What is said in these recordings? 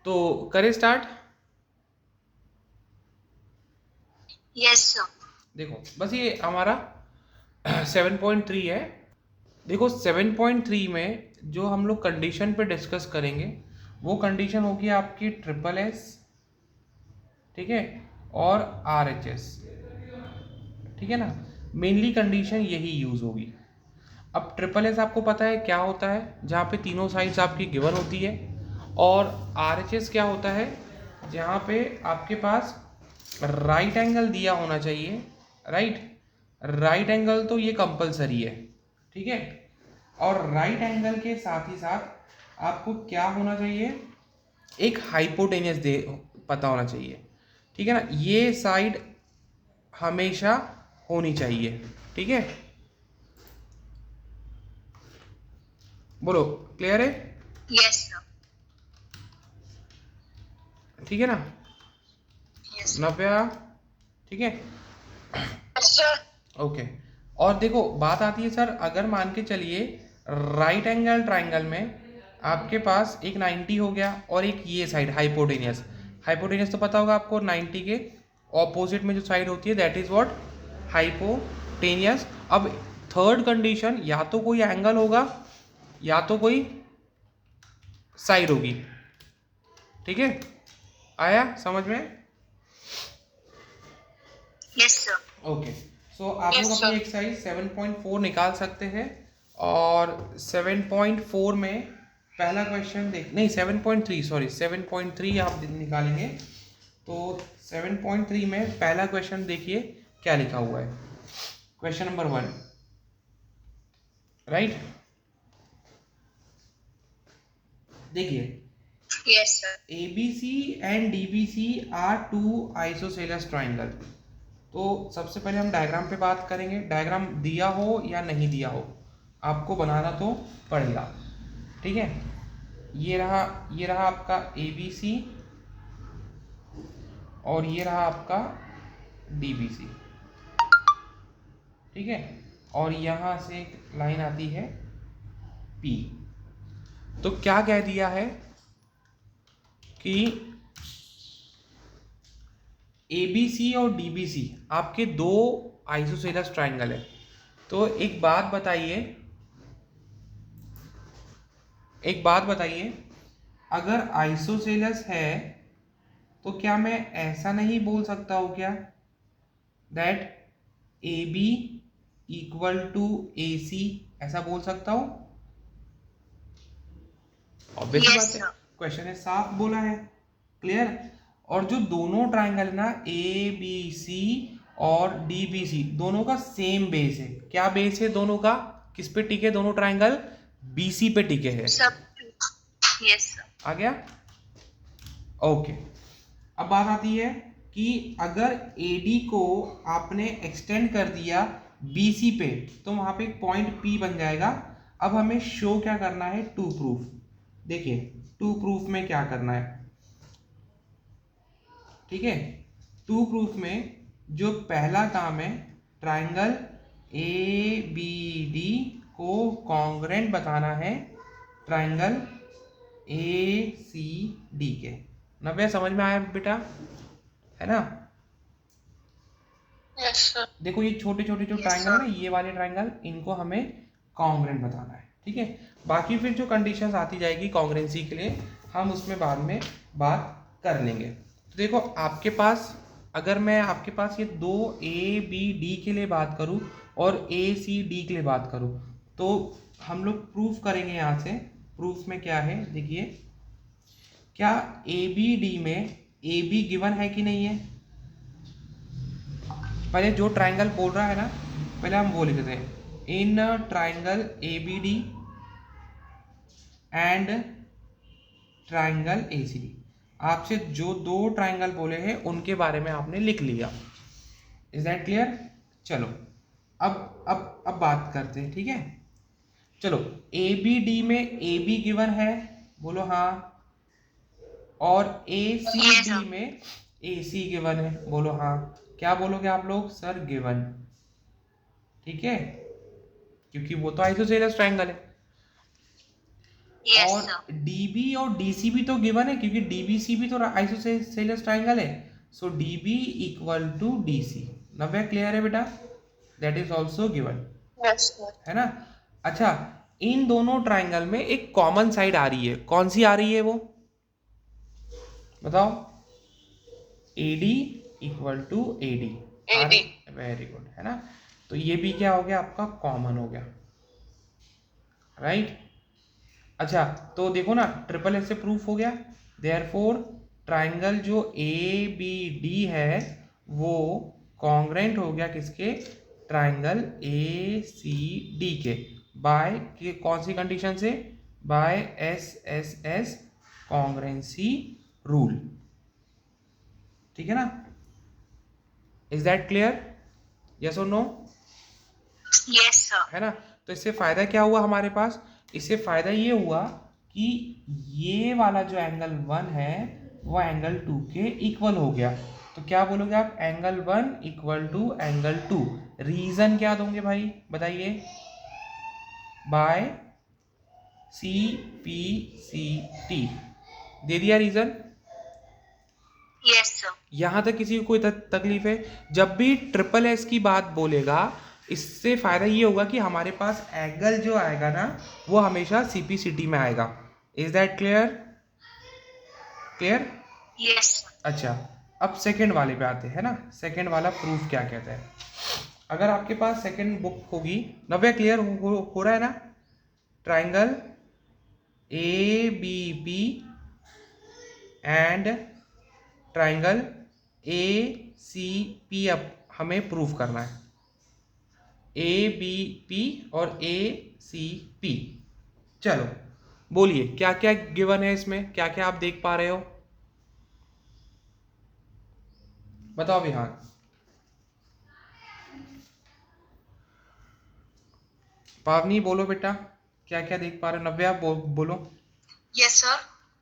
तो करें start. Yes sir. देखो बस ये हमारा 7.3 है। देखो 7.3 में जो हम लोग कंडीशन पे डिस्कस करेंगे वो कंडीशन होगी आपकी ट्रिपल एस, ठीक है, और आर एच एस, ठीक है ना। मेनली कंडीशन यही यूज़ होगी। अब ट्रिपल एस आपको पता है क्या होता है, जहाँ पे तीनों साइड्स आपकी गिवन होती है। और आर एच एस क्या होता है, जहाँ पे आपके पास राइट एंगल दिया होना चाहिए। राइट, राइट एंगल तो ये कंपलसरी है, ठीक है। और राइट एंगल के साथ ही साथ आपको क्या होना चाहिए, एक हाइपोटेनियस दे पता होना चाहिए, ठीक है ना। ये साइड हमेशा होनी चाहिए, ठीक है। बोलो, क्लियर है? Yes sir. ठीक है ना, यस नव्या, ठीक है, सर। ओके। और देखो बात आती है सर, अगर मान के चलिए राइट एंगल ट्राइंगल में आपके पास एक 90 हो गया और एक ये साइड हाइपोटेनियस। हाइपोटेनियस तो पता होगा आपको, 90 के ऑपोजिट में जो साइड होती है दैट इज व्हाट, हाइपोटेनियस। अब थर्ड कंडीशन, या तो कोई एंगल होगा या तो कोई साइड होगी, ठीक है। आया समझ में? Yes sir. ओके, सो आप लोग अपनी एक्सरसाइज 7.4 निकाल सकते हैं। और 7.4 में पहला क्वेश्चन देख, नहीं 7.3, सॉरी 7.3 आप निकालेंगे। तो 7.3 में पहला क्वेश्चन देखिए क्या लिखा हुआ है। Question number 1, right. देखिए, yes sir. ABC and DBC are two isosceles triangle. तो सबसे पहले हम डायग्राम पे बात करेंगे। डायग्राम दिया हो या नहीं दिया हो आपको बनाना तो पड़ेगा, ठीक है। ये रहा आपका ABC और ये रहा आपका DBC, ठीक है। और यहाँ से एक लाइन आती है P। तो क्या कह दिया है कि ABC और DBC आपके दो आइसोसेलेस ट्राइंगल है। तो एक बात बताइए, अगर आइसोसेलेस है तो क्या मैं ऐसा नहीं बोल सकता हूँ क्या, that A B equal to A C, ऐसा बोल सकता हूँ? ऑब्वियस यस बात है, सर। क्वेश्चन है साफ बोला है, क्लियर। और जो दोनों ट्राइंगल है ना, ए बी सी और डी बी सी, दोनों का सेम बेस है। क्या बेस है दोनों का, किस पे टिके दोनों ट्राइंगल? बी सी पे टिके हैं। सब। Yes sir. आ गया, ओके। अब बात आती है कि अगर AD को आपने एक्सटेंड कर दिया BC पे तो वहां पे एक पॉइंट P बन जाएगा। अब हमें शो क्या करना है, टू प्रूफ। देखिए टू प्रूफ में क्या करना है, ठीक है। टू प्रूफ में जो पहला काम है, ट्राइंगल ABD को कॉन्ग्रेंट बताना है ट्राइंगल ACD के। नव्या समझ में आया बेटा, है ना। Yes sir. देखो ये छोटे छोटे जो यस ट्राइंगल है ना, सर। ये वाले ट्राइंगल, इनको हमें कॉन्ग्रेंट बताना है, ठीक है। बाकी फिर जो कंडीशंस आती जाएगी कॉन्ग्रेंसी के लिए, हम उसमें बाद में बात कर लेंगे। तो देखो आपके पास, अगर मैं आपके पास ये दो ABD के लिए बात करूँ और ACD के लिए बात करूँ, तो हम लोग प्रूफ करेंगे यहाँ से। प्रूफ में क्या है देखिए, क्या ABD में AB गिवन है कि नहीं है। पहले जो ट्राइंगल बोल रहा है ना, पहले हम वो लिखते हैं, इन triangle ABD and triangle ACD। आपसे जो दो ट्राइंगल बोले हैं उनके बारे में आपने लिख लिया। Is that clear? चलो अब बात करते हैं, ठीक है। चलो ABD में AB गिवन है, बोलो हाँ। और यस ACD सर। में AC गिवन है, बोलो हाँ। क्या बोलोगे आप लोग? सर गिवन, ठीक है, क्योंकि वो तो आइसोसेलेस ट्राइंगल है। Yes, और sir. डीबी और डीसी भी तो गिवन है, क्योंकि डीबीसी भी तो आइसोसेलेस ट्राइंगल है। So DB equal to DC. Navya clear है बेटा? That is also given, Yes, sir. है ना? अच्छा, इन दोनों ट्राइंगल में एक कॉमन साइड आ रही है, कौन सी आ रही है वो बताओ? AD equal to AD। AD. Very good, है ना? तो ये भी क्या हो गया आपका, कॉमन हो गया, राइट? अच्छा, तो देखो ना, ट्रिपल एस से प्रूफ हो गया। देयरफॉर ट्राइंगल जो ABD है वो कॉन्ग्रेंट हो गया किसके, ट्राइंगल ACD के, बाय कौन सी कंडीशन से, बाय SSS कॉन्ग्रेंसी रूल। ठीक है ना? Is that clear? यस और नो? Yes, sir. है ना? तो इससे फायदा क्या हुआ हमारे पास? इससे फायदा ये हुआ कि ये वाला जो एंगल 1 है वो एंगल 2 के इक्वल हो गया। तो क्या बोलोगे आप, angle 1 equal to angle 2। Reason क्या दोगे भाई, बताइए? बाय CPCT दे दिया रीजन। Yes, sir. यहां तक किसी को कोई तकलीफ है? जब भी ट्रिपल एस की बात बोलेगा, इससे फायदा ये होगा कि हमारे पास एंगल जो आएगा ना वो हमेशा CPCT में आएगा। Is that clear? Clear? Yes, sir. अच्छा, अब सेकंड वाले पे आते हैं ना। सेकंड वाला प्रूफ क्या कहता है? अगर आपके पास सेकंड बुक होगी, नव्या क्लियर हो रहा है ना? Triangle ABP and triangle ACP अब हमें प्रूफ करना है। ABP और ACP, चलो बोलिए क्या क्या गिवन है इसमें, क्या क्या आप देख पा रहे हो, बताओ विहान। पावनी बोलो बेटा, क्या क्या देख पा रहे हो? नव्या बोलो Yes, sir.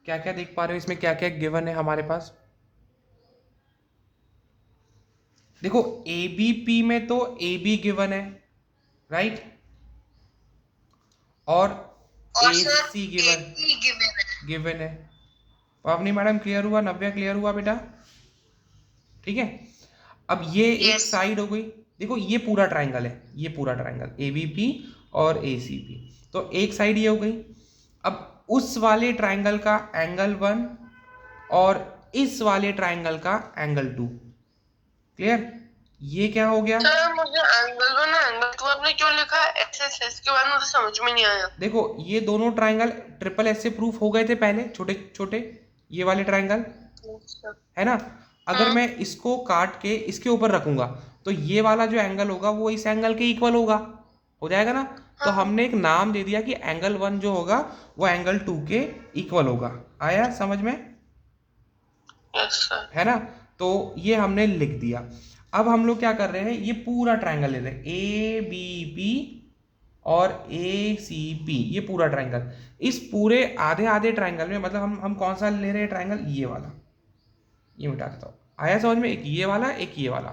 क्या क्या देख पा रहे हो इसमें, क्या क्या गिवन है हमारे पास? देखो ABP में तो AB गिवन है, राइट? और और sir, AC given AC given है. गिवन है। पावनी मैडम क्लियर हुआ? नव्या क्लियर हुआ बेटा? ठीक है। अब ये एक Yes. साइड हो गई। देखो ये पूरा ट्राइंगल है, ये पूरा ट्राइंगल ABP और ACP, तो एक साइड ये हो गई। अब उस वाले ट्राइंगल का एंगल 1 और इस वाले ट्राइंगल का एंगल 2, क्लियर? ये क्या हो गया? सर मुझे एंगल 1 एंगल 2 आपने क्यों लिखा है SSS के बाद, मुझे समझ में नहीं आया. देखो ये दोनों ट्राइंगल ट्रिपल एस से प्रूफ हो गए थे पहले, छोटे छोटे ये वाले ट्राइंगल, है ना? अगर मैं इसको काट के इसके ऊपर रखूंगा तो ये वाला जो एंगल होगा वो इस एंगल के इक्वल होगा, हो जाएगा ना? तो हमने एक नाम दे दिया कि एंगल 1 जो होगा वो एंगल 2 के इक्वल होगा। आया समझ में? Yes sir. है ना? तो ये हमने लिख दिया। अब हम लोग क्या कर रहे हैं, ये पूरा ट्राइंगल ले रहे हैं, ABP और ACP, ये पूरा ट्राइंगल। इस पूरे आधे आधे ट्राइंगल में, मतलब हम कौन सा ले रहे हैं ट्राइंगल, ये वाला, ये मिटा देता हूँ। आया समझ में? एक ये वाला, एक ये वाला।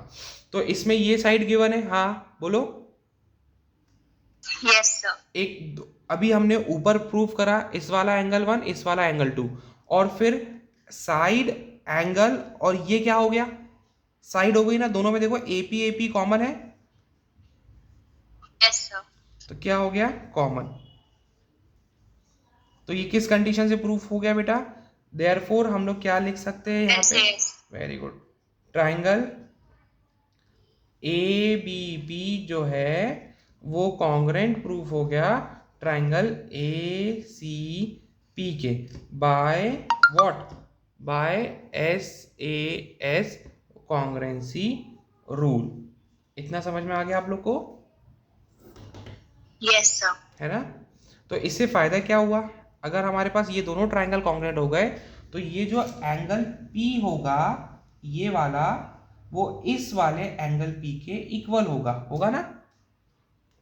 तो इसमें ये साइड गिवन है, हाँ बोलो। Yes sir. अभी हमने ऊपर प्रूफ करा इस वाला एंगल 1, इस वाला एंगल 2, और फिर साइड एंगल, और ये क्या हो गया, साइड हो गई ना दोनों में। देखो AP कॉमन है, यस सर. तो क्या हो गया, कॉमन। तो ये किस कंडीशन से प्रूफ हो गया बेटा? देयरफॉर हम लोग क्या लिख सकते हैं यहाँ पे? Very good. ट्राइंगल ABP जो है वो कॉन्ग्रेंट प्रूफ हो गया ट्राइंगल ACP के, by what, by SAS congruency rule. इतना समझ में आ गया आप लोग को? Yes sir. है ना? तो इससे फायदा क्या हुआ, अगर हमारे पास ये दोनों ट्राइंगल कॉन्ग्रेंट हो गए तो ये जो एंगल P होगा, ये वाला, वो इस वाले एंगल P के इक्वल होगा, होगा ना?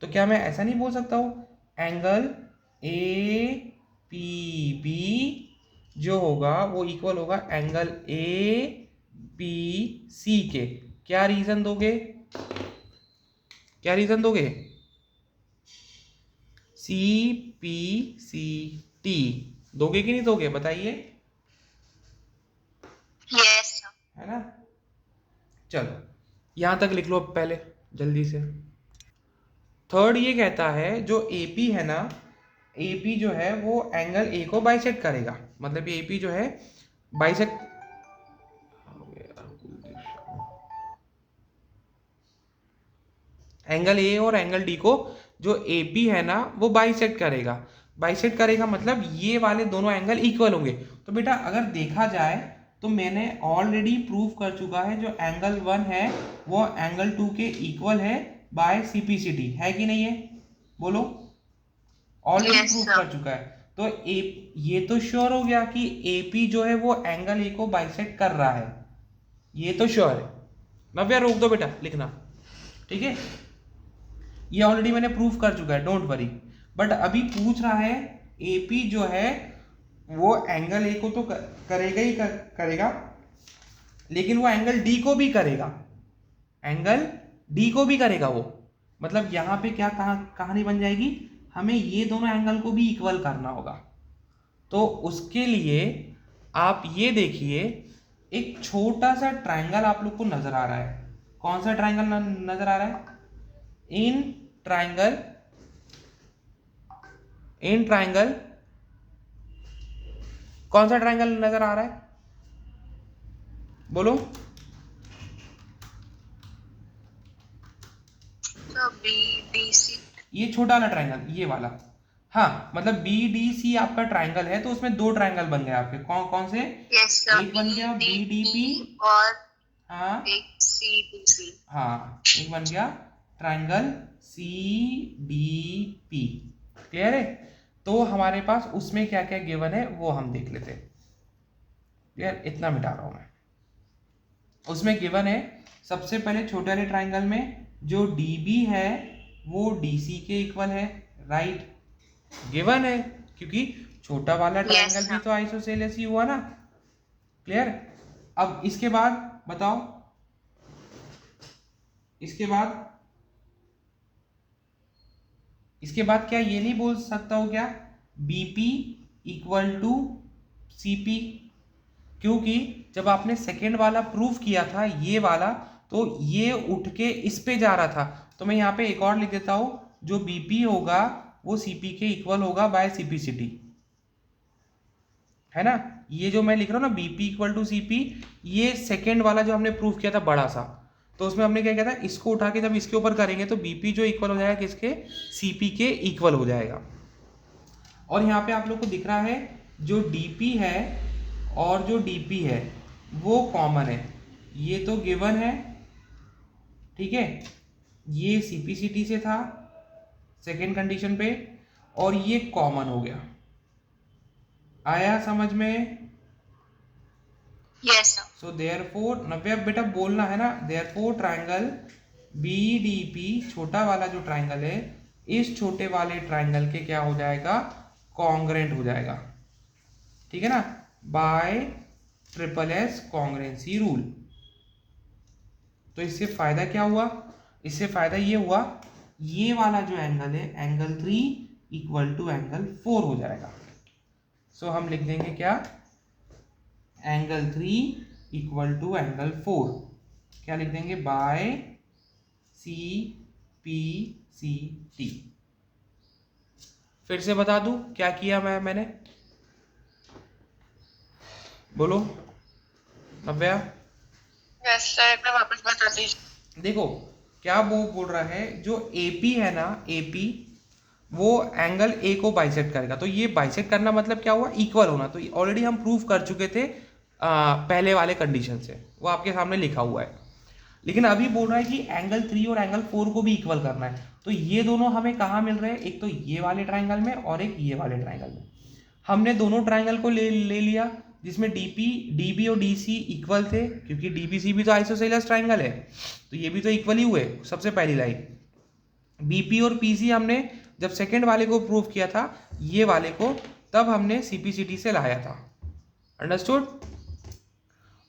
तो क्या मैं ऐसा नहीं बोल सकता हूं, एंगल APB जो होगा वो इक्वल होगा एंगल APC के? क्या रीजन दोगे, क्या रीजन दोगे? CPCT, T. दोगे कि नहीं दोगे बताइए, यस सर। है ना। चलो यहां तक लिख लो अब पहले जल्दी से। थर्ड ये कहता है जो एपी है ना, एपी जो है वो एंगल ए को बाइसेक्ट करेगा, मतलब एपी जो है बाइसेक्ट, एंगल ए और एंगल डी को जो एपी है ना वो बाइसेक्ट करेगा। बाइसेक्ट करेगा मतलब ये वाले दोनों एंगल इक्वल होंगे। तो बेटा अगर देखा जाए तो मैंने ऑलरेडी प्रूव कर चुका है जो एंगल 1 है वो एंगल 2 के इक्वल है बाय सीपीसीटी, है कि नहीं है, बोलो। Already Yes, prove sir. कर चुका है। तो ये तो श्योर हो गया कि एपी जो है वो एंगल ए को बाइसेक्ट कर रहा है, ये तो श्योर है। नव्या रोक दो बेटा लिखना, ठीक है। ये ऑलरेडी मैंने प्रूव कर चुका है, डोंट वरी। बट अभी पूछ रहा है एपी जो है वो एंगल ए को तो करेगा ही करेगा, लेकिन वो एंगल डी को भी करेगा, एंगल डी को भी करेगा वो। मतलब यहाँ पे क्या कहानी बन जाएगी, हमें ये दोनों एंगल को भी इक्वल करना होगा। तो उसके लिए आप ये देखिए एक छोटा सा ट्रायंगल आप लोग को नजर आ रहा है। कौन सा ट्रायंगल नजर आ रहा है? इन ट्रायंगल कौन सा ट्रायंगल नजर आ रहा है, बोलो। तो BDC। ये छोटा वाला ट्रायंगल, ये वाला, हाँ मतलब BDC आपका ट्रायंगल है तो उसमें दो ट्रायंगल बन गए आपके, कौन कौन से? Yes sir. एक बन गया BDP और हाँ एक CDC। हाँ, एक बन गया ट्रायंगल CDP। क्लियर है? तो हमारे पास उसमें क्या क्या गिवन है वो हम देख लेते हैं। क्लियर, इतना मिटा रहा हूं मैं। उसमें गिवन है सबसे पहले छोटे वाले ट्रायंगल में जो DB है वो DC के इक्वल है, राइट, गिवन है क्योंकि छोटा वाला ट्रायंगल भी तो आइसोसेलेस ही हुआ ना। क्लियर। अब इसके बाद बताओ, इसके बाद क्या ये नहीं बोल सकता हो क्या BP इक्वल टू CP? क्योंकि जब आपने सेकेंड वाला प्रूफ किया था ये वाला, तो ये उठ के इस पे जा रहा था। तो मैं यहाँ पे एक और लिख देता हूं, जो BP होगा वो CP के इक्वल होगा बाय CPCT, है ना। ये जो मैं लिख रहा हूँ ना BP इक्वल टू CP, ये सेकेंड वाला जो हमने प्रूफ किया था बड़ा सा, तो उसमें हमने क्या किया था, इसको उठा के जब इसके ऊपर करेंगे तो BP जो इक्वल हो जाएगा किसके? CP के इक्वल हो जाएगा। और यहाँ पे आप लोग को दिख रहा है जो DP है और जो DP है वो कॉमन है, ये तो गिवन है, ठीक है। ये CPCT से था सेकेंड कंडीशन पे, और ये कॉमन हो गया। आया समझ में? Yes sir. सो देयरफॉर, नव्या बेटा बोलना है ना, देयरफॉर ट्रायंगल BDP छोटा वाला जो ट्रायंगल है इस छोटे वाले ट्रायंगल के क्या हो जाएगा? कॉन्ग्रेंट हो जाएगा, ठीक है ना, बाय SSS कॉन्ग्रेंसी रूल। तो इससे फायदा क्या हुआ? इससे फायदा ये हुआ, ये वाला जो एंगल है एंगल 3 इक्वल टू एंगल 4 हो जाएगा। सो हम लिख देंगे क्या? एंगल 3 इक्वल टू एंगल 4, क्या लिख देंगे? By CPCT। फिर से बता दूं क्या किया मैंने, बोलो नव्या। यस सर, एक बार वापस बता दीजिए। देखो क्या वो बोल रहा है, जो AP है ना, AP वो एंगल A को बाइसेक्ट करेगा। तो ये बाइसेक्ट करना मतलब क्या हुआ? इक्वल होना। तो ऑलरेडी हम प्रूव कर चुके थे पहले वाले कंडीशन से, वो आपके सामने लिखा हुआ है। लेकिन अभी बोल रहा है कि एंगल 3 और एंगल 4 को भी इक्वल करना है। तो ये दोनों हमें कहाँ मिल रहे हैं? एक तो ये वाले ट्रायंगल में और एक ये वाले ट्रायंगल में। हमने दोनों ट्रायंगल को ले लिया जिसमें DB और DC इक्वल थे, क्योंकि DBC भी तो आइसोसेलेस ट्रायंगल है, तो ये भी तो इक्वल ही हुए। सबसे पहली लाइन BP और PC हमने जब सेकेंड वाले को प्रूव किया था, ये वाले को, तब हमने CPCT से लाया था, अंडरस्टूड।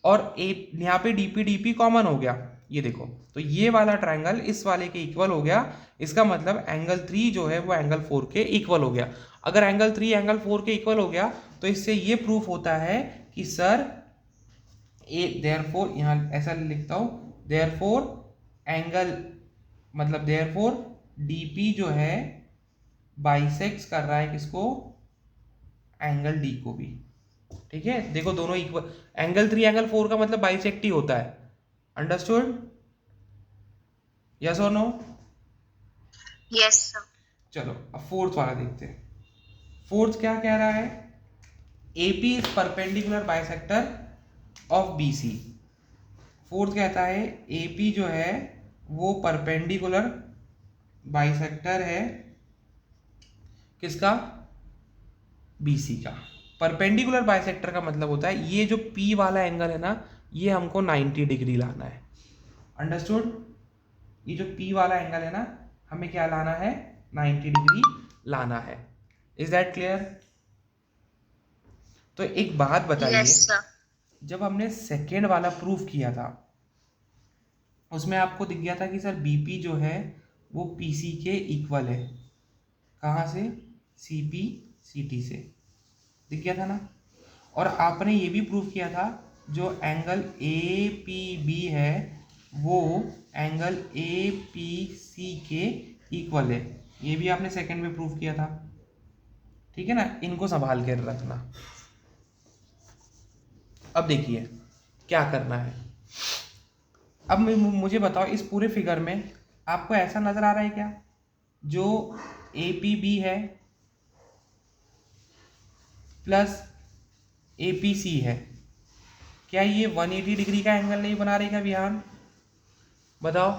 और यहाँ पे DP कॉमन हो गया, ये देखो। तो ये वाला ट्रायंगल इस वाले के इक्वल हो गया, इसका मतलब एंगल 3 जो है वो एंगल 4 के इक्वल हो गया। अगर एंगल 3 एंगल 4 के इक्वल हो गया तो इससे ये प्रूफ होता है कि सर देयरफॉर, यहाँ ऐसा लिखता हूँ, देयरफॉर एंगल मतलब देयरफॉर डीपी जो है बाइसेक्स कर रहा है किसको, एंगल डी को भी। ठीक है, देखो दोनों इक्वल, एंगल 3 एंगल 4 का मतलब बाइसेक्ट ही होता है। अंडरस्टूड? यस और नो? Yes sir. चलो अब फोर्थ वाला देखते हैं। फोर्थ क्या कह रहा है, AP is perpendicular bisector of BC. Fourth कहता है एपी जो है वो परपेंडिकुलर बाइसेक्टर है किसका, बीसी का। परपेंडिकुलर बाइसेक्टर का मतलब होता है ये जो पी वाला एंगल है ना, ये हमको 90 डिग्री लाना है। अंडरस्टूड? ये जो पी वाला एंगल है ना, हमें क्या लाना है, 90 डिग्री लाना है। Is that clear? तो एक बात बताइए, जब हमने सेकेंड वाला प्रूफ किया था उसमें आपको दिख गया था कि सर बीपी जो है वो पीसी के इक्वल है। कहाँ से? सीपी सीटी से दिख गया था ना। और आपने ये भी प्रूफ किया था जो एंगल ए पी बी है वो एंगल ए पी सी के इक्वल है। ये भी आपने सेकंड में प्रूफ किया था। ठीक है ना, इनको संभाल कर रखना। अब देखिए क्या करना है। अब मुझे बताओ, इस पूरे फिगर में आपको ऐसा नजर आ रहा है क्या, जो ए पी बी है प्लस ए पी सी है, क्या ये 180 डिग्री का एंगल नहीं बना रही का विहान? बताओ,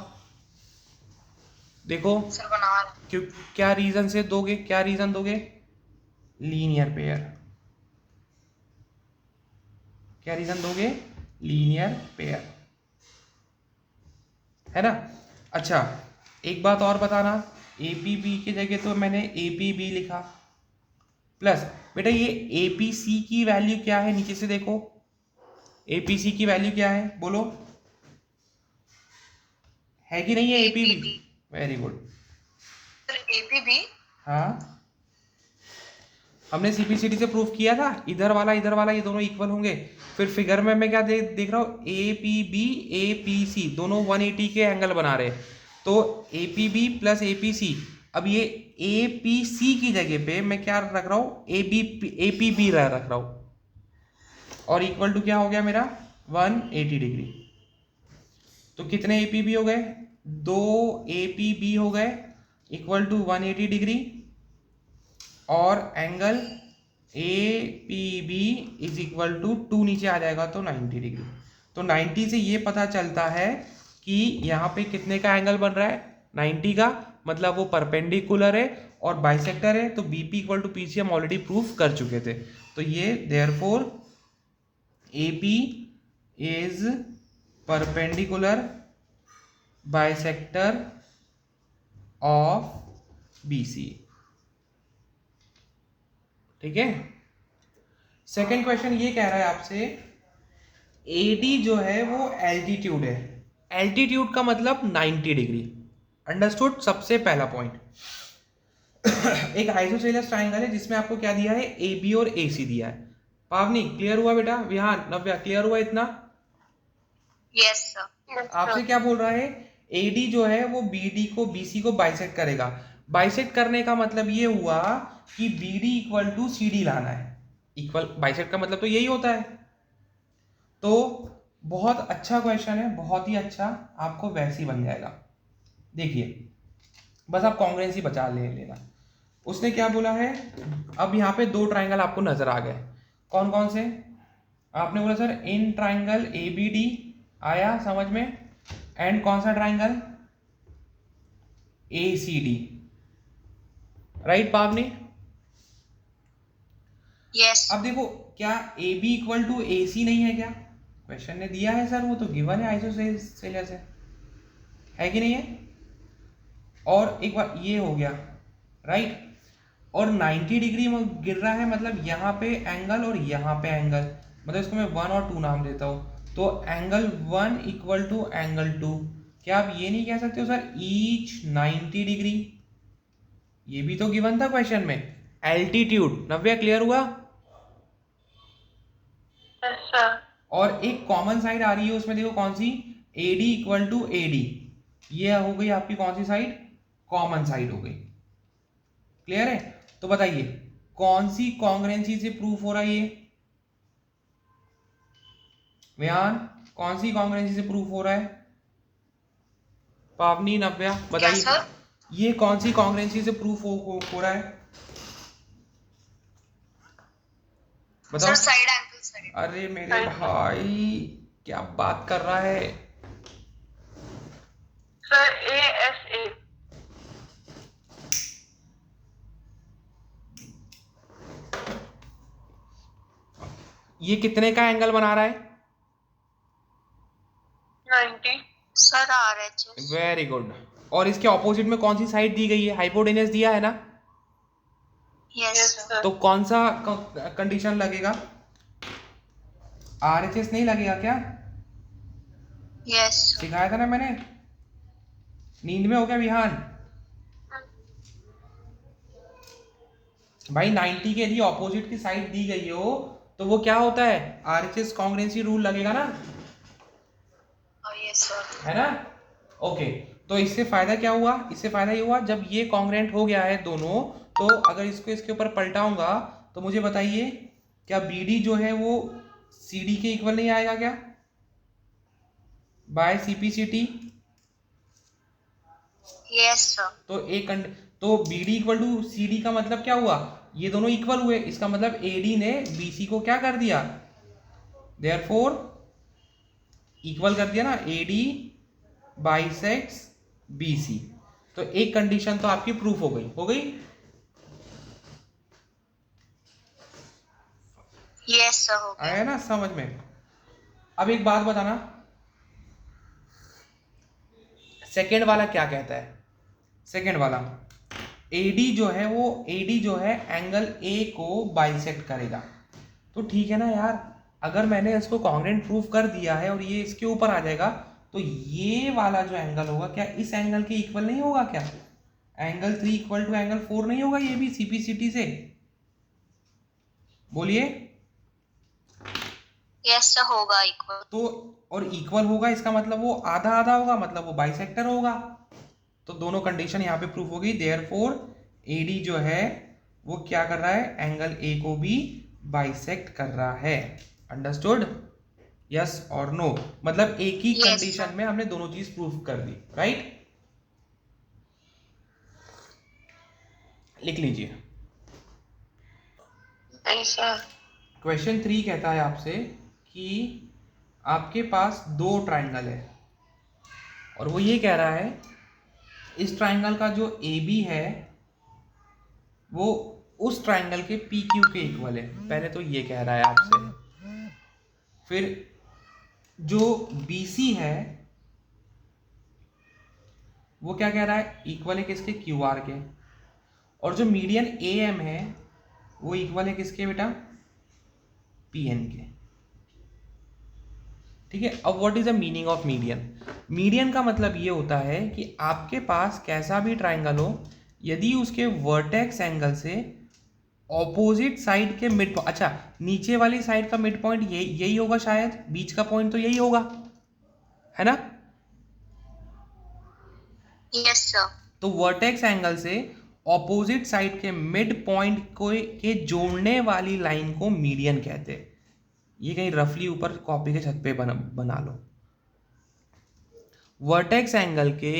देखो सर बना रहे। क्यों, क्या रीजन से दोगे, क्या रीजन दोगे? Linear pair. क्या रीजन दोगे? लीनियर पेयर, है ना। अच्छा एक बात और बताना, ए पी बी की जगह तो मैंने ए पी बी लिखा, प्लस बेटा ये ए पी सी की वैल्यू क्या है, नीचे से देखो, ए पी सी की वैल्यू क्या है, बोलो, है कि नहीं है A P B? Very good. APB, हाँ, हमने सीपीसीटी से प्रूफ किया था इधर वाला ये दोनों इक्वल होंगे। फिर फिगर में मैं क्या देख रहा हूँ, A P B A P C दोनों 180 के एंगल बना रहे हैं। तो A P B plus A P C, अब ये ए पी सी की जगह पे मैं क्या रख रहा हूँ, ए पी बी रख रहा हूँ, और इक्वल टू क्या हो गया मेरा, 180 डिग्री। तो कितने ए पी बी हो गए, 2 ए पी बी हो गए इक्वल टू 180 डिग्री, और angle A P B is equal to 2 नीचे आ जाएगा तो 90 डिग्री। तो 90 से ये पता चलता है कि यहाँ पे कितने का एंगल बन रहा है, 90 का, मतलब वो परपेंडिकुलर है और बाइसेक्टर है। तो बीपी इक्वल टू पीसी हम ऑलरेडी प्रूफ कर चुके थे। तो ये therefore AP is perpendicular bisector of BC. ठीक है। सेकंड क्वेश्चन ये कह रहा है आपसे, एडी जो है वो एल्टीट्यूड है, एल्टीट्यूड का मतलब 90 डिग्री। अंडरस्टूड? सबसे पहला पॉइंट, एक आइसोसेलेस ट्राइंगल है जिसमें आपको क्या दिया है, ए बी और ए सी दिया है। पावनी क्लियर हुआ बेटा? विहान, नव्या क्लियर हुआ इतना? Yes sir. आपसे क्या बोल रहा है, एडी जो है वो बीडी को बीसी को बाइसेक्ट करेगा। बाइसेक्ट करने का मतलब ये हुआ कि बीडी इक्वल टू सीडी लाना है। इक्वल बाइसेक्ट का मतलब तो यही होता है। तो बहुत अच्छा क्वेश्चन है, बहुत ही अच्छा, आपको वैसे ही बन जाएगा। देखिए बस आप कॉन्ग्रुएंसी बचा लेना। उसने क्या बोला है, अब यहाँ पे 2 ट्राइंगल आपको नजर आ गए, कौन कौन से? आपने बोला sir in triangle A B D आया समझ में, एंड कौन सा triangle, A C D, right Pavni? Yes. अब देखो क्या A B equal to A C नहीं है क्या? क्वेश्चन ने दिया है सर, वो तो गिवन है, आइसोसेलेस है कि नहीं है? और एक बार ये हो गया, राइट, और 90 डिग्री में गिर रहा है, मतलब यहाँ पे एंगल और यहाँ पे एंगल, मतलब इसको मैं 1 और 2 नाम देता हूँ। तो एंगल 1 इक्वल टू एंगल 2, क्या आप ये नहीं कह सकते हो सर ईच 90 डिग्री? ये भी तो गिवन था क्वेश्चन में, एल्टीट्यूड। नव्या क्लियर हुआ? Yes sir. और एक कॉमन साइड आ रही है उसमें, देखो कौन सी, AD इक्वल टू AD, ये हो गई आपकी कौन सी साइड, कॉमन साइड हो गई। क्लियर है? तो बताइए कौन सी कॉन्ग्रुएंसी से प्रूफ हो रहा है ये, व्यान कौन सी कॉन्ग्रुएंसी से प्रूफ हो रहा है? पावनी, नव्या बताइए ये कौन सी कॉन्ग्रुएंसी से प्रूफ हो रहा है, बताओ। Side angle side. अरे मेरे भाई क्या बात कर रहा है। Sir ASA। ये कितने का एंगल बना रहा है? 90 सर RHS। Very good. और इसके ऑपोजिट में कौन सी साइड दी गई है, हाइपोटेनस दिया है ना? Yes sir. तो कौन सा कंडीशन लगेगा, RHS नहीं लगेगा क्या? यस सिखाया था ना मैंने, नींद में हो गया विहान? भाई 90 के लिए ऑपोजिट की साइड दी गई हो तो वो क्या होता है, RHS कॉन्ग्रुएंसी रूल लगेगा ना, यस सर। है ना? ओके, तो इससे फायदा क्या हुआ, इससे फायदा ये हुआ जब ये कॉन्ग्रुएंट हो गया है दोनों, तो अगर इसको इसके ऊपर पलटाऊंगा तो मुझे बताइए क्या BD जो है वो CD के इक्वल नहीं आएगा क्या, बाय CPCT? Yes sir. तो BD इक्वल टू CD का मतलब क्या हुआ, ये दोनों इक्वल हुए, इसका मतलब AD ने BC को क्या कर दिया, देयरफॉर इक्वल कर दिया ना, AD बाइसेक्ट्स BC। तो एक कंडीशन तो आपकी प्रूफ हो गई। यस सर हो गया। आया ना समझ में? अब एक बात बताना, सेकेंड वाला क्या कहता है, सेकेंड वाला AD जो है एंगल A को बाइसेक्ट करेगा। तो ठीक है ना यार, अगर मैंने इसको कॉन्ग्रुएंट प्रूफ कर दिया है और ये इसके ऊपर आ जाएगा तो ये वाला जो एंगल होगा क्या इस एंगल के इक्वल नहीं होगा क्या, एंगल 3 इक्वल टू एंगल 4 नहीं होगा ये भी CPCT से, बोलिए। यस सर होगा इक्वल। तो और इक्वल होगा इसका मतलब वो आधा आधा होगा, मतलब वो बाइसेक्टर होगा। तो दोनों कंडीशन यहाँ पे प्रूफ होगी, देयरफॉर AD जो है वो क्या कर रहा है, एंगल A को भी बाइसेक्ट कर रहा है। अंडरस्टूड? यस और नो, मतलब एक ही कंडीशन में हमने दोनों चीज प्रूफ कर दी, राइट? लिख लीजिए। क्वेश्चन 3 कहता है आपसे कि आपके पास दो ट्राइंगल है और वो ये कह रहा है इस ट्राइंगल का जो AB है वो उस ट्राइंगल के PQ के इक्वल है। पहले तो ये कह रहा है आपसे, फिर जो BC है वो क्या कह रहा है, इक्वल है किसके, QR के, और जो मीडियन AM है वो इक्वल है किसके बेटा, PN के। ठीक है, अब what is the meaning of median? Median का मतलब ये होता है कि आपके पास कैसा भी ट्राइंगल हो, यदि उसके वर्टेक्स एंगल से ऑपोजिट साइड के मिड, अच्छा नीचे वाली साइड का मिड पॉइंट यही होगा शायद, बीच का पॉइंट तो यही होगा, है ना? Yes sir. तो वर्टेक्स एंगल से ऑपोजिट साइड के मिड पॉइंट को के जोड़ने वाली लाइन को मीडियन कहते हैं। ये कहीं रफली ऊपर कॉपी के छत पे बना लो। वर्टेक्स एंगल के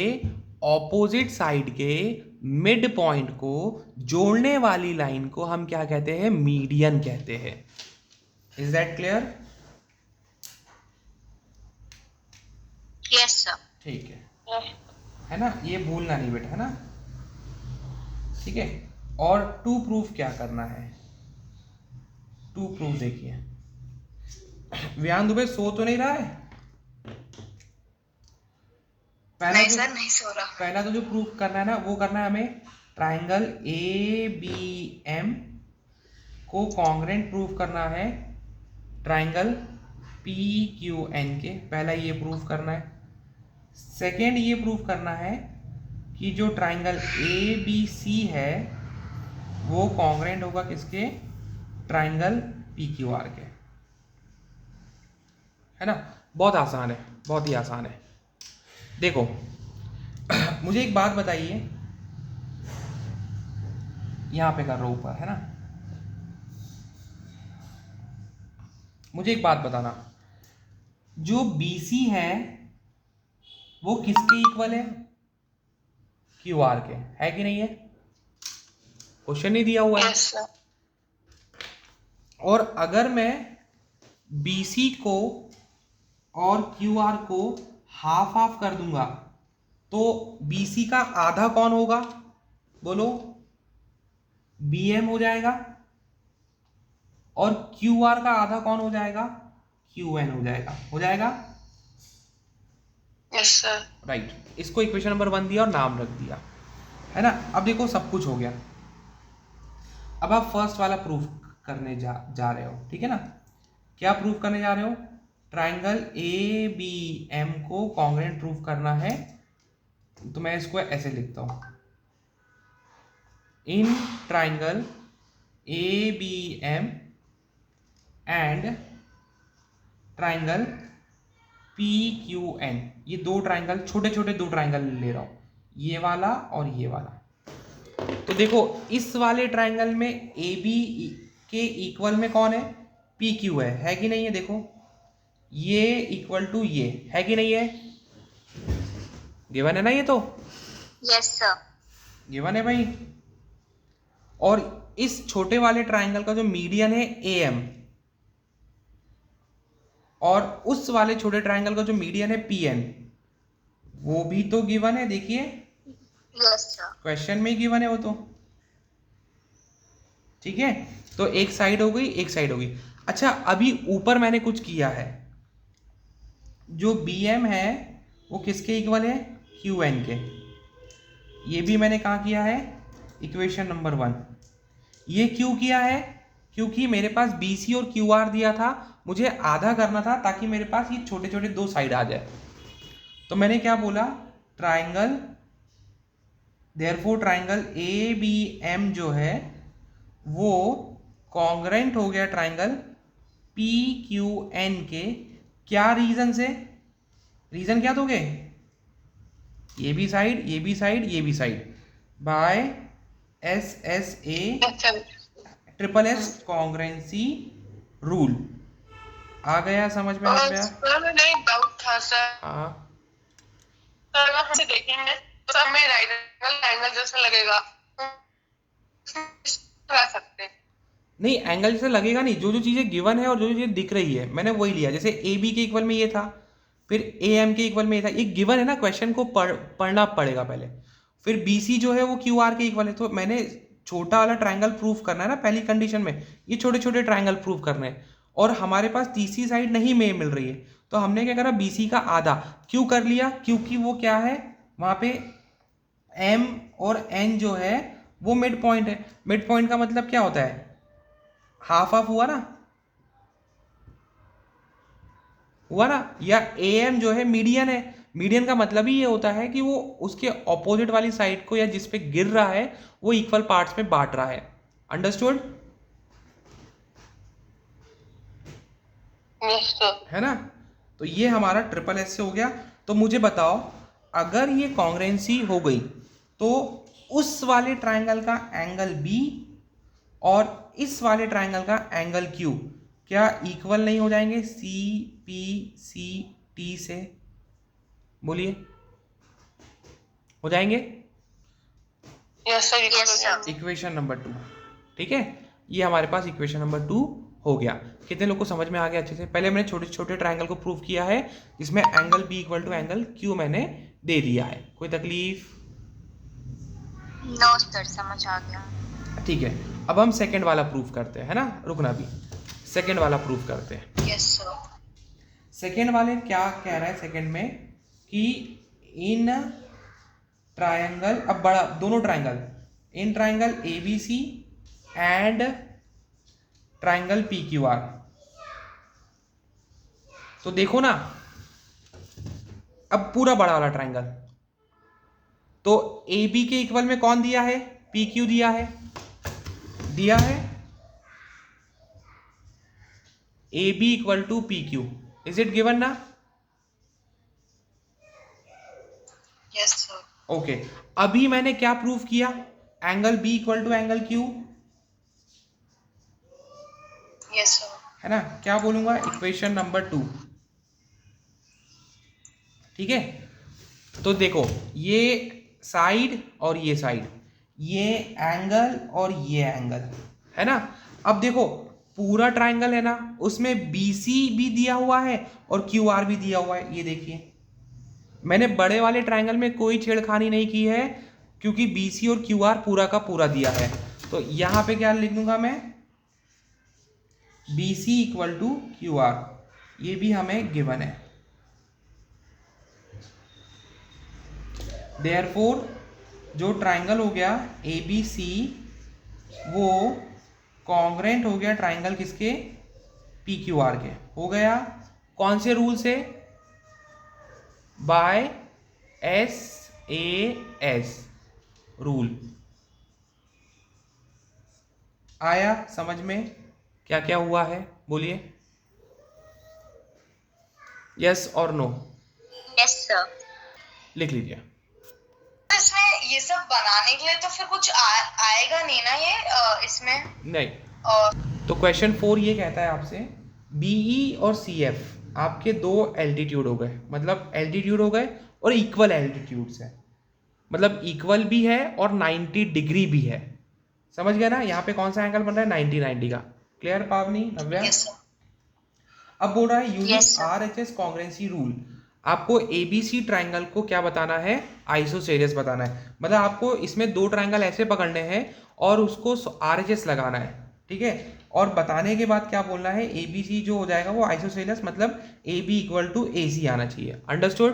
ऑपोजिट साइड के मिड पॉइंट को जोड़ने वाली लाइन को हम क्या कहते हैं, मीडियन कहते हैं। Is that clear? Yes sir. ठीक है ना, ये भूलना नहीं बेटा, है ना? ठीक है, और टू प्रूफ क्या करना है, टू प्रूफ देखिए, व्यान दुबे सो तो नहीं रहा है? नहीं सो रहा। पहला तो जो प्रूफ करना है ना वो करना है हमें, ट्राइंगल ABM को कॉन्ग्रुएंट प्रूफ करना है ट्राइंगल PQN के। पहला ये प्रूफ करना है। सेकेंड ये प्रूफ करना है कि जो ट्राइंगल ABC है वो कॉन्ग्रेंट होगा किसके, ट्राइंगल पी क्यू आर के, है ना। बहुत आसान है, बहुत ही आसान है। देखो मुझे एक बात बताइए, यहां पे कर रहा हूं ऊपर, है ना। मुझे एक बात बताना, जो BC है वो किसके इक्वल है, QR के, है कि नहीं है। क्वेश्चन नहीं दिया हुआ है। Yes sir. और अगर मैं BC को और QR को हाफ हाफ कर दूंगा तो BC का आधा कौन होगा, बोलो, BM हो जाएगा, और QR का आधा कौन हो जाएगा, QN हो जाएगा, हो जाएगा। Yes sir. राइट, इसको इक्वेशन नंबर 1 दिया और नाम रख दिया, है ना। अब देखो सब कुछ हो गया। अब आप फर्स्ट वाला प्रूफ करने जा रहे हो, ठीक है ना। क्या प्रूफ करने जा रहे हो, ट्राइंगल ABM को कॉन्ग्रेंट प्रूफ करना है। तो मैं इसको ऐसे लिखता हूं, in triangle ABM and triangle PQN, ये दो ट्राइंगल, छोटे छोटे दो ट्राइंगल ले रहा हूं, ये वाला और ये वाला। तो देखो इस वाले ट्राइंगल में AB के इक्वल में कौन है, PQ है कि नहीं है। देखो ये इक्वल टू ये है कि नहीं है, गिवन है ना ये तो। Yes sir. गिवन है भाई। और इस छोटे वाले ट्राइंगल का जो मीडियन है AM, और उस वाले छोटे ट्राइंगल का जो मीडियन है PN, वो भी तो गिवन है, देखिए। Yes sir. क्वेश्चन में ही गिवन है वो तो, ठीक है। तो एक साइड हो गई, एक साइड हो गई। अच्छा अभी ऊपर मैंने कुछ किया है, जो BM है वो किसके इक्वल है, QN के। ये भी मैंने कहा किया है, इक्वेशन नंबर 1। ये क्यों किया है, क्योंकि मेरे पास BC और QR दिया था, मुझे आधा करना था ताकि मेरे पास ये छोटे छोटे दो साइड आ जाए। तो मैंने क्या बोला, ट्राइंगल, देयरफॉर ट्राइंगल ABM जो है वो कॉन्ग्रेंट हो गया ट्राइंगल PQN के। क्या रीजन से, रीजन क्या दोगे, ये भी साइड, ये भी साइड, ये भी side, by SSA SSS congruency rule. आ गया समझ में, आ गया। सर मेरा एक डाउट था सर। हाँ सर अगर हम इसे देखेंगे तो सब में राइट एंगल जैसा लगेगा, लगा सकते हैं। नहीं, एंगल जैसे लगेगा नहीं, जो जो चीज़ें गिवन है और जो जो चीज़ें दिख रही है मैंने वही लिया। जैसे AB के इक्वल में ये था, फिर AM के इक्वल में ये था, ये गिवन है ना, क्वेश्चन को पढ़ना पड़ेगा पहले। फिर BC जो है वो QR के इक्वल है, तो मैंने छोटा वाला ट्राइंगल प्रूफ करना है ना पहली कंडीशन में, ये छोटे छोटे ट्राइंगल प्रूफ करने हैं। और हमारे पास तीसरी साइड नहीं में मिल रही है, तो हमने क्या करा, BC का आधा क्यों कर लिया, क्योंकि वो क्या है, वहाँ पे M और N जो है वो मिड पॉइंट है। मिड पॉइंट का मतलब क्या होता है, हाफ हाफ हुआ ना, हुआ ना। या AM जो है मीडियन है, मीडियन का मतलब ही ये होता है कि वो उसके ऑपोजिट वाली साइड को या जिस पे गिर रहा है वो इक्वल पार्ट्स में बांट रहा है। Understood, yes sir. है ना। तो ये हमारा SSS से हो गया। तो मुझे बताओ, अगर ये कॉन्ग्रेंसी हो गई तो उस वाले ट्राइंगल का एंगल B और इस वाले ट्राइंगल का एंगल Q क्या इक्वल नहीं हो जाएंगे CPCT से, बोलिए, हो जाएंगे। Yes sir. इक्वेशन नंबर 2, ठीक है। ये हमारे पास इक्वेशन नंबर 2 हो गया। कितने लोग को समझ में आ गया अच्छे से। पहले मैंने छोटे छोटे ट्राइंगल को प्रूव किया है जिसमें angle B equal to angle Q मैंने दे दिया है। कोई तकलीफ, नो सर, समझ आ गया। ठीक है। अब हम सेकंड वाला प्रूफ करते हैं, है ना, रुकना भी, सेकंड वाला प्रूफ करते हैं। Yes sir. सेकंड वाले क्या कह रहा है सेकंड में, कि इन ट्राइंगल, अब बड़ा दोनों triangle, in triangle ABC and triangle PQR। तो देखो ना, अब पूरा बड़ा वाला ट्राइंगल, तो AB के इक्वल में कौन दिया है, PQ दिया है, दिया है A B equal to P Q, is it given ना? Yes sir. ओके, अभी मैंने क्या प्रूव किया? Angle B equal to angle Q, yes sir. है ना? क्या बोलूंगा? इक्वेशन नंबर 2, ठीक है? तो देखो, ये साइड और ये साइड, ये एंगल और ये एंगल, है ना? अब देखो, पूरा ट्राइंगल है ना, उसमें BC भी दिया हुआ है और QR भी दिया हुआ है। ये देखिए, मैंने बड़े वाले ट्राइंगल में कोई छेड़खानी नहीं की है, क्योंकि BC और QR पूरा का पूरा दिया है। तो यहां पे क्या लिख दूंगा मैं? BC इक्वल टू QR, ये भी हमें गिवन है। देयरफॉर जो ट्राइंगल हो गया ABC, वो कॉन्ग्रेंट हो गया ट्राइंगल किसके? PQR के। हो गया कौन से रूल से? By SAS rule. आया समझ में क्या क्या हुआ है? बोलिए यस और नो। Yes sir. लिख लीजिए। इसमें ये सब बनाने के लिए तो फिर कुछ आएगा नहीं ना ये इसमें? नहीं। और तो क्वेश्चन 4 ये कहता है आपसे, BE और CF आपके दो एल्टीट्यूड हो गए, मतलब एल्टीट्यूड हो गए और इक्वल एल्टीट्यूड्स है, मतलब इक्वल भी है और 90 डिग्री भी है। समझ गया ना? यहाँ पे कौन सा एंगल बन रहा है? 90 का। क्लियर पावनी, नव्या? Yes sir. अब बोल रहा है using Yes, sir. RHS कॉन्ग्रेंसी rule, आपको ABC ट्राइंगल को क्या बताना है? आइसोसेलेस बताना है। मतलब आपको इसमें दो ट्राइंगल ऐसे पकड़ने हैं और उसको RHS लगाना है, ठीक है? और बताने के बाद क्या बोलना है? ABC जो हो जाएगा वो आइसोसेलेस, मतलब AB इक्वल टू AC आना चाहिए। अंडरस्टूड?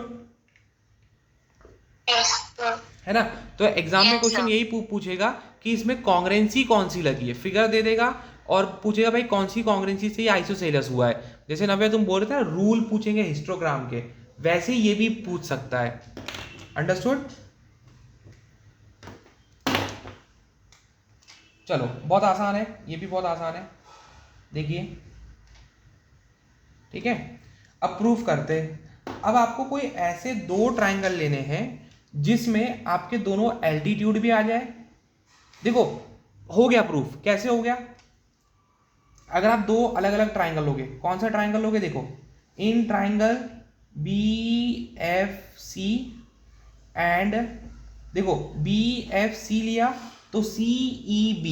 Yes sir. है ना? तो एग्जाम में Yes, क्वेश्चन sir. यही पूछेगा कि इसमें कॉन्ग्रेंसी कौन सी लगी है, फिगर दे देगा और पूछेगा भाई कौन सी कॉन्ग्रेंसी से ये आइसोसेलेस हुआ है। जैसे नव्या तुम बोल रहे थे ना, रूल पूछेंगे हिस्टोग्राम के, वैसे ही ये भी पूछ सकता है। अंडरस्टूड? चलो, बहुत आसान है, ये भी बहुत आसान है, देखिए, ठीक है? अब प्रूफ करते हैं। अब आपको कोई ऐसे दो ट्राइंगल लेने हैं जिसमें आपके दोनों एल्टीट्यूड भी आ जाए। देखो, हो गया प्रूफ। कैसे हो गया? अगर आप दो अलग अलग ट्राइंगल लोगे, कौन सा ट्राइंगल लोगे? देखो, इन ट्राइंगल BFC एंड, देखो BFC लिया तो CEB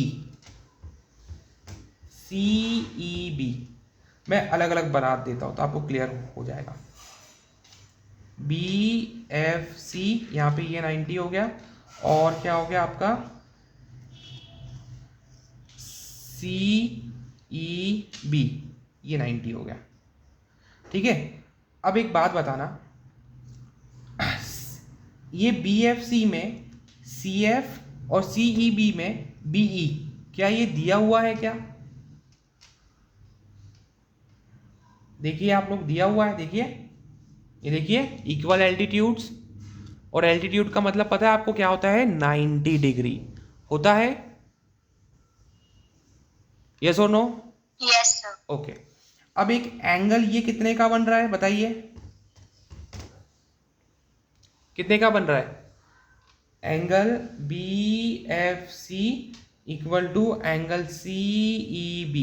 मैं अलग अलग बना देता हूं तो आपको क्लियर हो जाएगा। BFC, यहां पे ये 90 हो गया, और क्या हो गया आपका? CEB, ये 90 हो गया, ठीक है? अब एक बात बताना, ये BFC में CF और CEB में BE, क्या ये दिया हुआ है क्या? देखिए आप लोग, दिया हुआ है, देखिए, ये देखिए, इक्वल एल्टीट्यूड्स, और एल्टीट्यूड का मतलब पता है आपको क्या होता है? 90 डिग्री होता है। यस और नो? Yes sir. ओके। अब एक एंगल ये कितने का बन रहा है बताइए? कितने का बन रहा है? Angle BFC equal to angle CEB,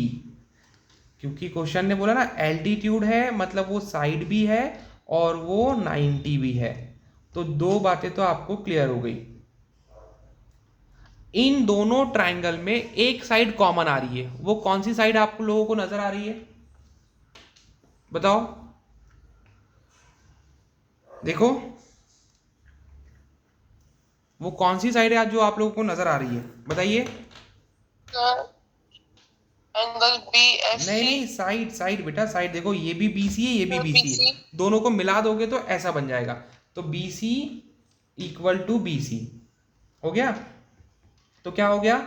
क्योंकि क्वेश्चन ने बोला ना एल्टीट्यूड है, मतलब वो साइड भी है और वो 90 भी है। तो दो बातें तो आपको क्लियर हो गई। इन दोनों ट्राइंगल में एक साइड कॉमन आ रही है, वो कौन सी साइड आप लोगों को नजर आ रही है? बताओ, देखो, वो कौन सी साइड है जो आप लोगों को नजर आ रही है? बताइए। Angle BFC। नहीं, साइड साइड बेटा, साइड। देखो, ये भी BC है, ये भी BC है, BC। दोनों को मिला दोगे तो ऐसा बन जाएगा। तो BC इक्वल टू BC हो गया, तो क्या हो गया?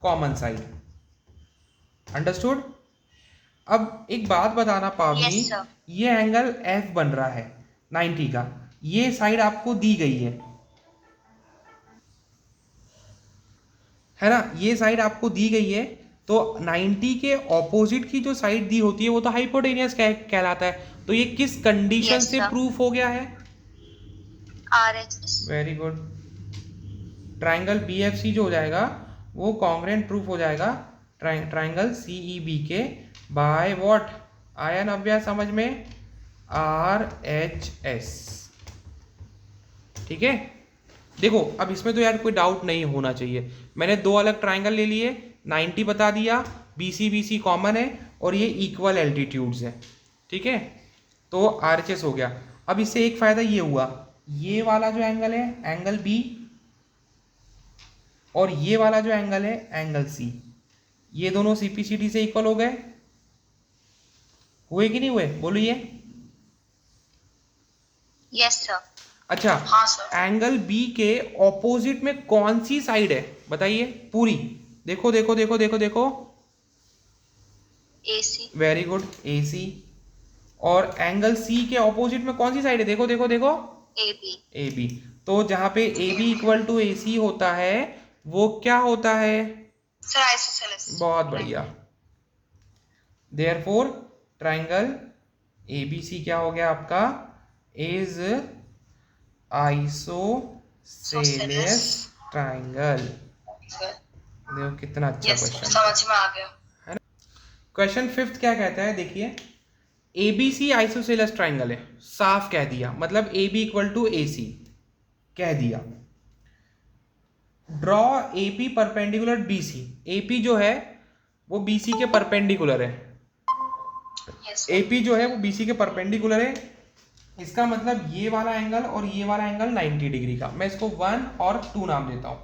Common side. अंडरस्टूड? अब एक बात बताना पावनी, Yes, sir. ये एंगल F बन रहा है 90 का, ये साइड आपको दी गई है ना? ये साइड आपको दी गई है, तो 90 के ऑपोजिट की जो साइड दी होती है वो तो हाइपोटेनियस कहलाता है। तो ये किस कंडीशन Yes, से sir. प्रूफ हो गया है? RHS. Very good. Triangle BFC जो हो जाएगा वो कॉन्ग्रेंट प्रूफ हो जाएगा ट्राइंगल CEB के बाय व्हाट? आया नव्या समझ में? RHS। ठीक है, देखो अब इसमें तो यार कोई डाउट नहीं होना चाहिए। मैंने दो अलग ट्राइंगल ले लिए, 90 बता दिया, BC कॉमन है और ये इक्वल एल्टीट्यूड्स है। ठीक है, तो RHS हो गया। अब इससे एक फायदा ये हुआ, ये वाला जो एंगल है एंगल B और ये वाला जो एंगल है एंगल C, ये दोनों CPCD से इक्वल हो गए। हुए कि नहीं हुए? बोलिए। Yes, sir. अच्छा, हाँ सर। एंगल B के ऑपोजिट में कौन सी साइड है बताइए पूरी? देखो देखो देखो देखो देखो। AC. Very good, AC। और एंगल C के ऑपोजिट में कौन सी साइड है? देखो देखो देखो। AB. AB। तो जहां पे AB इक्वल टू AC होता है वो क्या होता है? Sir isosceles. बहुत बढ़िया। देयरफॉर ट्राइंगल ABC क्या हो गया आपका? Is isosceles triangle. देखो कितना अच्छा क्वेश्चन। समझ में आ गया। क्वेश्चन 5 क्या कहता है देखिए, ABC आइसोसेलेस ट्राइंगल है, साफ कह दिया, मतलब AB इक्वल टू AC कह दिया। Draw AP perpendicular BC। AP जो है वो BC के परपेंडिकुलर है। AP जो है वो BC के परपेंडिकुलर है। इसका मतलब ये वाला एंगल और ये वाला एंगल 90 डिग्री का। मैं इसको 1 और 2 नाम देता हूं।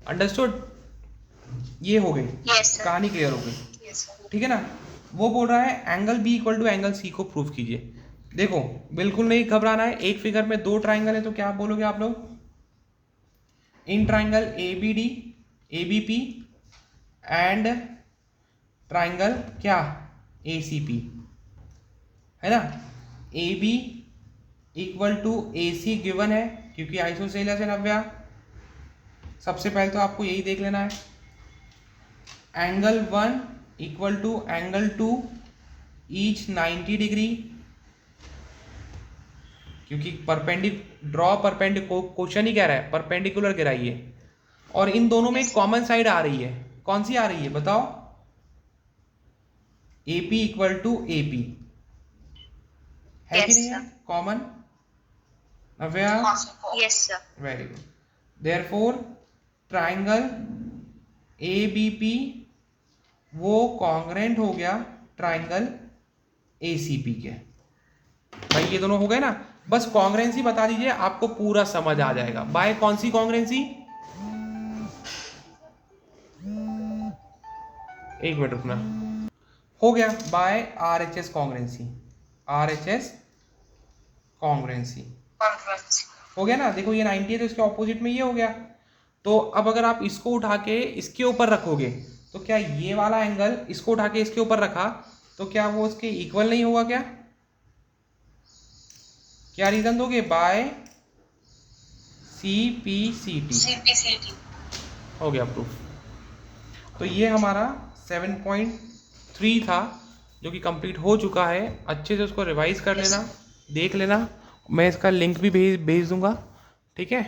अंडरस्टूड? ये हो गई, कहानी क्लियर हो गई। ठीक है ना? वो बोल रहा है angle B equal to angle C को प्रूफ कीजिए। देखो बिल्कुल नहीं घबराना है, एक फिगर में दो ट्राइंगल है तो क्या बोलोगे आप लोग? In triangle ABD ABP and triangle क्या? ACP, है ना? AB equal to AC given है क्योंकि आइसोसेलेस है नव्या। सबसे पहले तो आपको यही देख लेना है। Angle 1 equal to angle 2 each 90 degree, क्योंकि ड्रॉ क्वेश्चन ही कह रहा है परपेंडिकुलर गिराइए। और इन दोनों में एक कॉमन साइड आ रही है, कौन सी आ रही है बताओ? AP इक्वल टू AP है कि नहीं है common? Navya? Yes sir. Very good. Therefore triangle ABP वो कॉन्ग्रेंट हो गया ट्राइंगल ACP के। भाई ये दोनों हो गए ना, बस कॉन्ग्रेंसी बता दीजिए आपको पूरा समझ आ जाएगा। बाय कौन सी कॉन्ग्रेंसी? एक मिनट रुकना। हो गया by RHS congruency. RHS congruency हो गया ना। देखो ये 90 है तो इसके ऑपोजिट में ये हो गया। तो अब अगर आप इसको उठा के इसके ऊपर रखोगे तो क्या ये वाला एंगल इसको उठा के इसके ऊपर रखा तो क्या वो इसके इक्वल नहीं होगा? क्या रीजन दोगे? बाय CPCT हो गया प्रूफ। तो ये हमारा 7.3 था जो कि कंप्लीट हो चुका है। अच्छे से उसको रिवाइज कर लेना, देख लेना। मैं इसका लिंक भी भेज दूंगा। ठीक है।